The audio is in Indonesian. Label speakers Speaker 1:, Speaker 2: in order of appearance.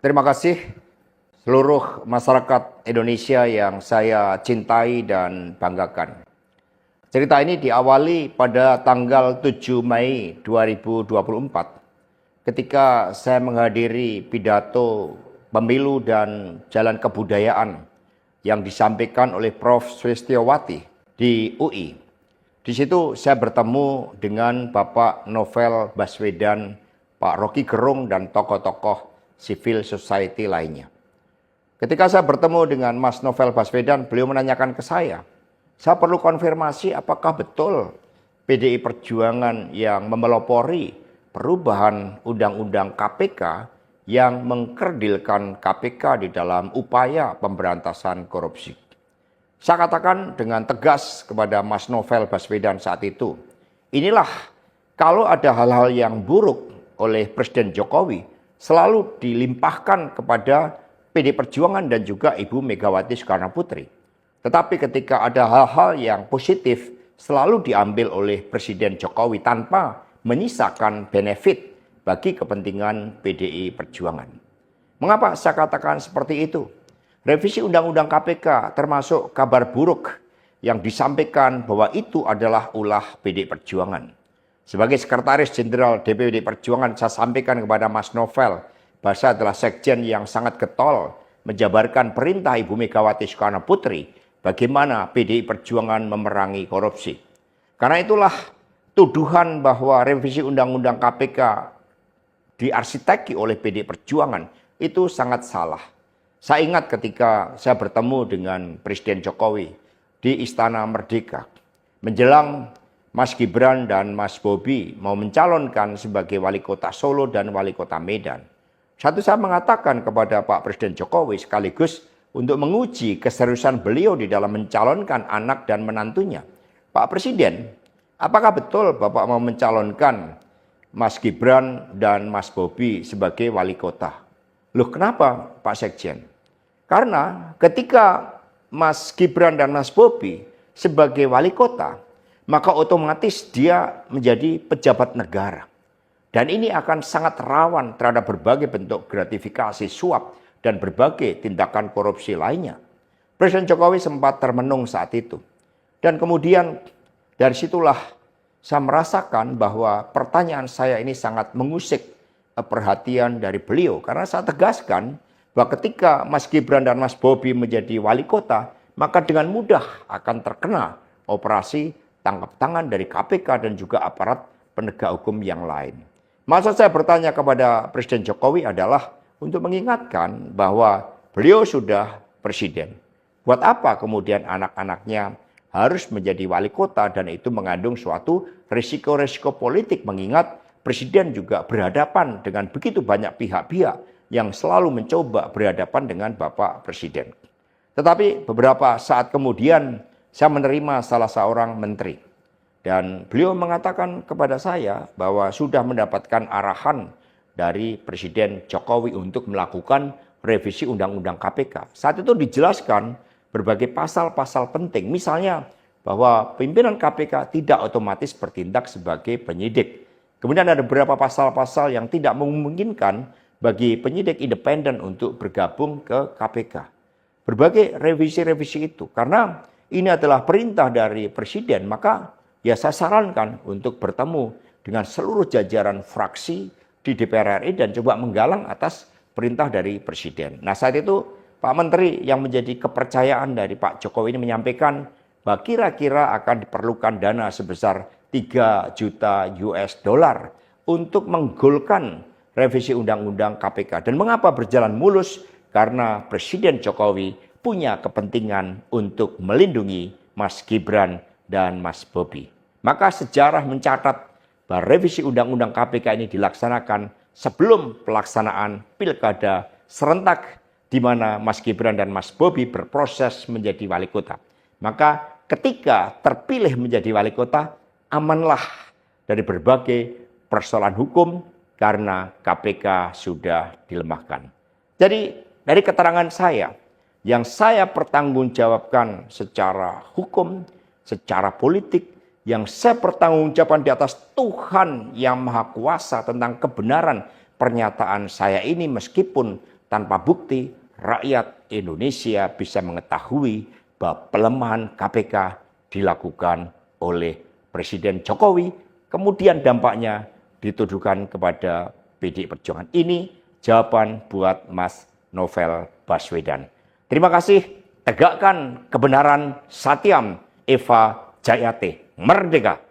Speaker 1: Terima kasih seluruh masyarakat Indonesia yang saya cintai dan banggakan. Cerita ini diawali pada tanggal 7 Mei 2024 ketika saya menghadiri pidato pemilu dan jalan kebudayaan yang disampaikan oleh Prof. Sulistyowati di UI. Di situ saya bertemu dengan Bapak Novel Baswedan, Pak Rocky Gerung, dan tokoh-tokoh civil society lainnya. Ketika saya bertemu dengan Mas Novel Baswedan, beliau menanyakan ke saya perlu konfirmasi apakah betul PDI Perjuangan yang memelopori perubahan Undang-Undang KPK yang mengkerdilkan KPK di dalam upaya pemberantasan korupsi. Saya katakan dengan tegas kepada Mas Novel Baswedan saat itu, inilah kalau ada hal-hal yang buruk oleh Presiden Jokowi selalu dilimpahkan kepada PD Perjuangan dan juga Ibu Megawati Soekarnoputri. Tetapi ketika ada hal-hal yang positif selalu diambil oleh Presiden Jokowi tanpa menyisakan benefit bagi kepentingan PDI Perjuangan. Mengapa saya katakan seperti itu? Revisi Undang-Undang KPK termasuk kabar buruk yang disampaikan bahwa itu adalah ulah PDI Perjuangan. Sebagai Sekretaris Jenderal DPD Perjuangan, saya sampaikan kepada Mas Novel bahwa saya adalah sekjen yang sangat getol menjabarkan perintah Ibu Megawati Soekarnoputri bagaimana PDI Perjuangan memerangi korupsi. Karena itulah tuduhan bahwa revisi Undang-Undang KPK diarsiteki oleh PDI Perjuangan itu sangat salah. Saya ingat ketika saya bertemu dengan Presiden Jokowi di Istana Merdeka menjelang Mas Gibran dan Mas Bobi mau mencalonkan sebagai wali kota Solo dan wali kota Medan. Saya mengatakan kepada Pak Presiden Jokowi sekaligus untuk menguji keseriusan beliau di dalam mencalonkan anak dan menantunya. Pak Presiden, apakah betul Bapak mau mencalonkan Mas Gibran dan Mas Bobi sebagai wali kota? Loh, kenapa Pak Sekjen? Karena ketika Mas Gibran dan Mas Bobi sebagai wali kota, maka otomatis dia menjadi pejabat negara. Dan ini akan sangat rawan terhadap berbagai bentuk gratifikasi, suap, dan berbagai tindakan korupsi lainnya. Presiden Jokowi sempat termenung saat itu. Dan kemudian dari situlah saya merasakan bahwa pertanyaan saya ini sangat mengusik perhatian dari beliau. Karena saya tegaskan bahwa ketika Mas Gibran dan Mas Bobi menjadi wali kota, maka dengan mudah akan terkena operasi tangkap tangan dari KPK dan juga aparat penegak hukum yang lain. Maksud saya bertanya kepada Presiden Jokowi adalah untuk mengingatkan bahwa beliau sudah presiden. Buat apa kemudian anak-anaknya harus menjadi wali kota dan itu mengandung suatu risiko-risiko politik mengingat presiden juga berhadapan dengan begitu banyak pihak-pihak yang selalu mencoba berhadapan dengan Bapak Presiden. Tetapi beberapa saat kemudian saya menerima salah seorang menteri. Dan beliau mengatakan kepada saya bahwa sudah mendapatkan arahan dari Presiden Jokowi untuk melakukan revisi Undang-Undang KPK. Saat itu dijelaskan berbagai pasal-pasal penting. Misalnya bahwa pimpinan KPK tidak otomatis bertindak sebagai penyidik. Kemudian ada beberapa pasal-pasal yang tidak memungkinkan bagi penyidik independen untuk bergabung ke KPK. Berbagai revisi-revisi itu. Karena ini adalah perintah dari Presiden, maka ya saya sarankan untuk bertemu dengan seluruh jajaran fraksi di DPR RI dan coba menggalang atas perintah dari Presiden. Nah saat itu Pak Menteri yang menjadi kepercayaan dari Pak Jokowi ini menyampaikan bahwa kira-kira akan diperlukan dana sebesar 3 juta US dollar untuk menggolkan revisi Undang-Undang KPK. Dan mengapa berjalan mulus? Karena Presiden Jokowi punya kepentingan untuk melindungi Mas Gibran dan Mas Bobi. Maka sejarah mencatat bahwa revisi Undang-Undang KPK ini dilaksanakan sebelum pelaksanaan pilkada serentak di mana Mas Gibran dan Mas Bobi berproses menjadi wali kota. Maka ketika terpilih menjadi wali kota, amanlah dari berbagai persoalan hukum karena KPK sudah dilemahkan. Jadi dari keterangan saya, yang saya pertanggungjawabkan secara hukum, secara politik, yang saya pertanggungjawabkan di atas Tuhan yang Maha Kuasa tentang kebenaran pernyataan saya ini meskipun tanpa bukti, rakyat Indonesia bisa mengetahui bahwa pelemahan KPK dilakukan oleh Presiden Jokowi, kemudian dampaknya dituduhkan kepada PDI Perjuangan. Ini jawaban buat Mas Novel Baswedan. Terima kasih, tegakkan kebenaran, Satyam, Eva Jayate, merdeka!